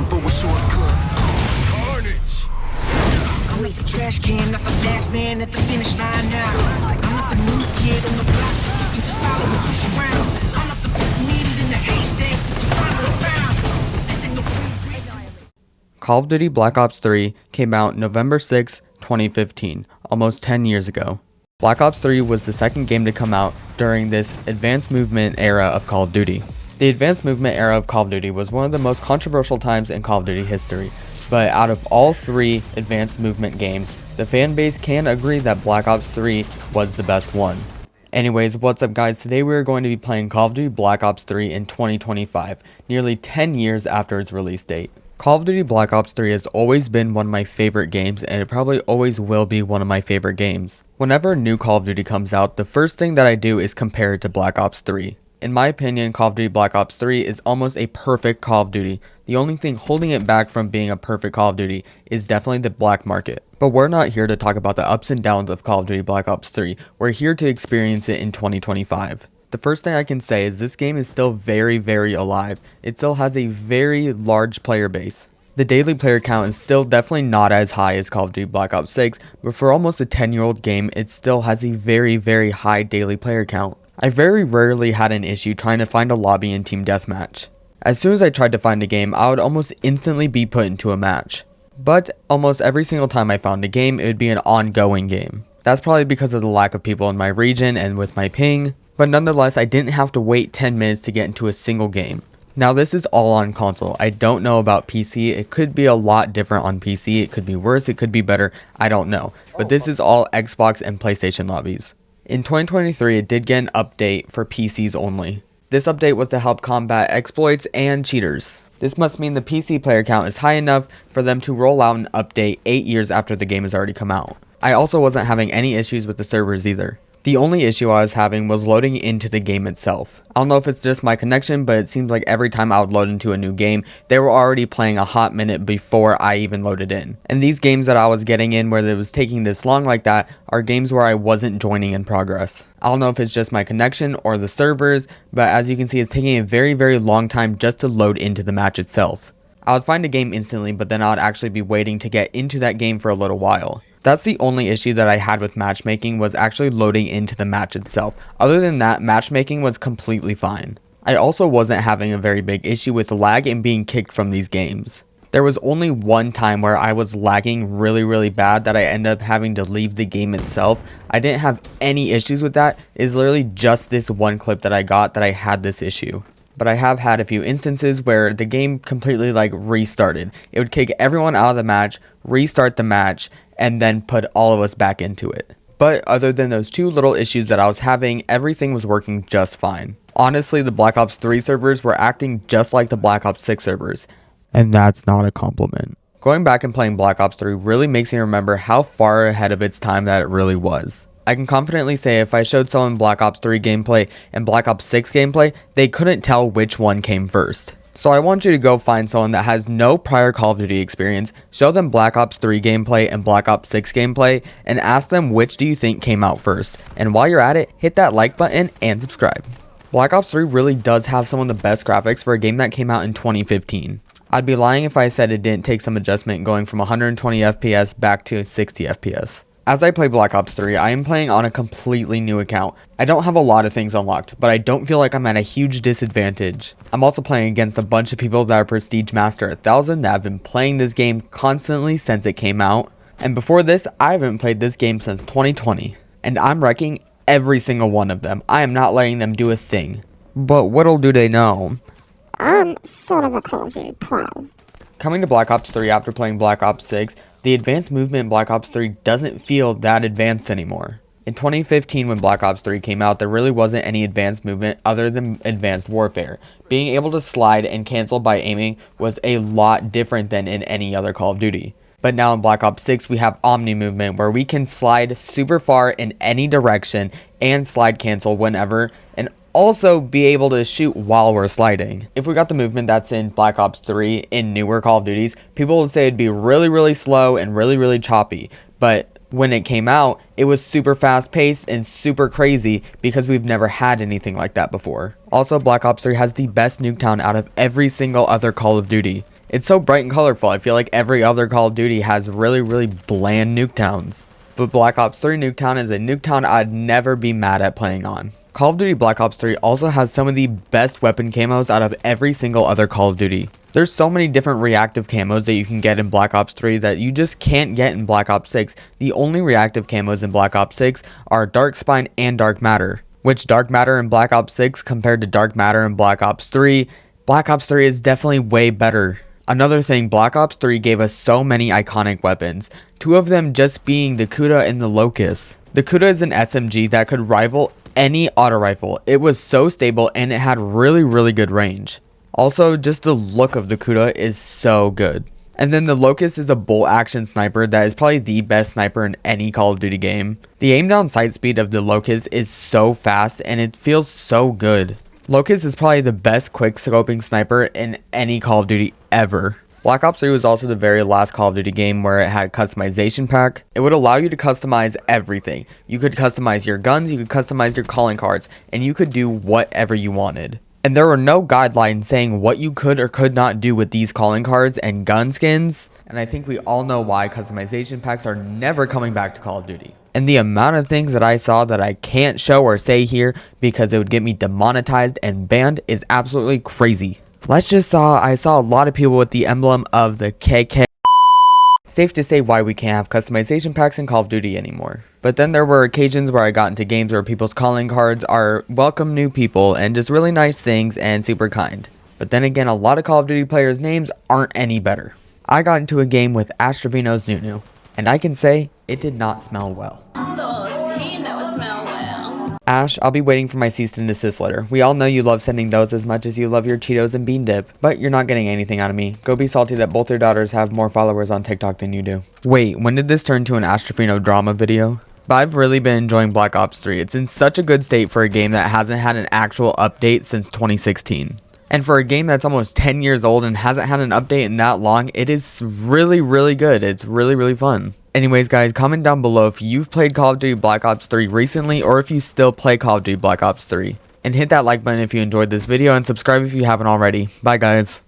for a shortcut. Carnage. I'm not the trash can, not the last man at the finish line now. I'm not the new kid on the block that you can just follow and push around. I'm not the needed in the haystack that you finally found. This ain't no free break. Call of Duty Black Ops 3 came out November 6, 2015, almost 10 years ago. Black Ops 3 was the second game to come out during this advanced movement era of Call of Duty. The advanced movement era of Call of Duty was one of the most controversial times in Call of Duty history, but out of all three advanced movement games, the fan base can agree that Black Ops 3 was the best one. Anyways, what's up guys, today we are going to be playing Call of Duty Black Ops 3 in 2025, nearly 10 years after its release date. Call of Duty Black Ops 3 has always been one of my favorite games, and it probably always will be one of my favorite games. Whenever a new Call of Duty comes out, the first thing that I do is compare it to Black Ops 3. In my opinion, Call of Duty Black Ops 3 is almost a perfect Call of Duty. The only thing holding it back from being a perfect Call of Duty is definitely the black market. But we're not here to talk about the ups and downs of Call of Duty Black Ops 3, we're here to experience it in 2025. The first thing I can say is this game is still very alive. It still has a very large player base. The daily player count is still definitely not as high as Call of Duty Black Ops 6, but for almost a 10-year-old game, it still has a very high daily player count. I very rarely had an issue trying to find a lobby in Team Deathmatch. As soon as I tried to find a game, I would almost instantly be put into a match. But almost every single time I found a game, it would be an ongoing game. That's probably because of the lack of people in my region and with my ping, but nonetheless, I didn't have to wait 10 minutes to get into a single game. Now this is all on console. I don't know about PC. It could be a lot different on PC. It could be worse, it could be better. I don't know. But this is all Xbox and PlayStation lobbies. In 2023, it did get an update for PCs only. This update was to help combat exploits and cheaters. This must mean the PC player count is high enough for them to roll out an update 8 years after the game has already come out. I also wasn't having any issues with the servers either. The only issue I was having was loading into the game itself. I don't know if it's just my connection, but it seems like every time I would load into a new game, they were already playing a hot minute before I even loaded in. And these games that I was getting in where it was taking this long like that are games where I wasn't joining in progress. I don't know if it's just my connection or the servers, but as you can see, it's taking a very long time just to load into the match itself. I would find a game instantly, but then I would actually be waiting to get into that game for a little while. That's the only issue that I had with matchmaking, was actually loading into the match itself. Other than that, matchmaking was completely fine. I also wasn't having a very big issue with lag and being kicked from these games. There was only one time where I was lagging really bad that I ended up having to leave the game itself. I didn't have any issues with that. It's literally just this one clip that I got that I had this issue. But I have had a few instances where the game completely restarted. It would kick everyone out of the match, restart the match, and then put all of us back into it. But other than those two little issues that I was having, everything was working just fine. Honestly, the Black Ops 3 servers were acting just like the Black Ops 6 servers. And that's not a compliment. Going back and playing Black Ops 3 really makes me remember how far ahead of its time that it really was. I can confidently say if I showed someone Black Ops 3 gameplay and Black Ops 6 gameplay, they couldn't tell which one came first. So I want you to go find someone that has no prior Call of Duty experience, show them Black Ops 3 gameplay and Black Ops 6 gameplay, and ask them which do you think came out first. And while you're at it, hit that like button and subscribe. Black Ops 3 really does have some of the best graphics for a game that came out in 2015. I'd be lying if I said it didn't take some adjustment going from 120 FPS back to 60 FPS. As I play Black Ops 3, I am playing on a completely new account. I don't have a lot of things unlocked, but I don't feel like I'm at a huge disadvantage. I'm also playing against a bunch of people that are Prestige Master 1000 that have been playing this game constantly since it came out. And before this, I haven't played this game since 2020. And I'm wrecking every single one of them. I am not letting them do a thing. But little do they know, I'm sort of a Call of Duty pro. Coming to Black Ops 3 after playing Black Ops 6, the advanced movement in Black Ops 3 doesn't feel that advanced anymore. In 2015 when Black Ops 3 came out, there really wasn't any advanced movement other than advanced warfare. Being able to slide and cancel by aiming was a lot different than in any other Call of Duty. But now in Black Ops 6 we have Omni movement where we can slide super far in any direction and slide cancel whenever, and also be able to shoot while we're sliding. If we got the movement that's in Black Ops 3 in newer Call of Duties, people would say it'd be really slow and really choppy. But when it came out, it was super fast paced and super crazy because we've never had anything like that before. Also, Black Ops 3 has the best Nuketown out of every single other Call of Duty. It's so bright and colorful. I feel like every other Call of Duty has really, really bland Nuketowns. But Black Ops 3 Nuketown is a Nuketown I'd never be mad at playing on. Call of Duty Black Ops 3 also has some of the best weapon camos out of every single other Call of Duty. There's so many different reactive camos that you can get in Black Ops 3 that you just can't get in Black Ops 6. The only reactive camos in Black Ops 6 are Dark Spine and Dark Matter. Which Dark Matter in Black Ops 6 compared to Dark Matter in Black Ops 3, Black Ops 3 is definitely way better. Another thing, Black Ops 3 gave us so many iconic weapons, 2 of them just being the Kuda and the Locust. The Kuda is an SMG that could rival any auto rifle. It was so stable and it had really, really good range. Also, just the look of the Kuda is so good. And then the Locust is a bolt action sniper that is probably the best sniper in any Call of Duty game. The aim down sight speed of the Locust is so fast and it feels so good. Locust is probably the best quick scoping sniper in any Call of Duty ever. Black Ops 3 was also the very last Call of Duty game where it had customization pack. It would allow you to customize everything. You could customize your guns, you could customize your calling cards, and you could do whatever you wanted. And there were no guidelines saying what you could or could not do with these calling cards and gun skins. And I think we all know why customization packs are never coming back to Call of Duty. And the amount of things that I saw that I can't show or say here because it would get me demonetized and banned is absolutely crazy. I saw a lot of people with the emblem of the KK. Safe to say why we can't have customization packs in Call of Duty anymore. But then there were occasions where I got into games where people's calling cards are welcome new people and just really nice things and super kind. But then again, a lot of Call of Duty players' names aren't any better. I got into a game with Travinto's Nunu, and I can say it did not smell well. Ash, I'll be waiting for my cease and desist letter. We all know you love sending those as much as you love your Cheetos and bean dip, but you're not getting anything out of me. Go be salty that both your daughters have more followers on TikTok than you do. Wait, when did this turn to an Ash Travinto drama video? But I've really been enjoying Black Ops 3. It's in such a good state for a game that hasn't had an actual update since 2016. And for a game that's almost 10 years old and hasn't had an update in that long, it is really, really good. It's really, really fun. Anyways, guys, comment down below if you've played Call of Duty Black Ops 3 recently or if you still play Call of Duty Black Ops 3. And hit that like button if you enjoyed this video and subscribe if you haven't already. Bye, guys.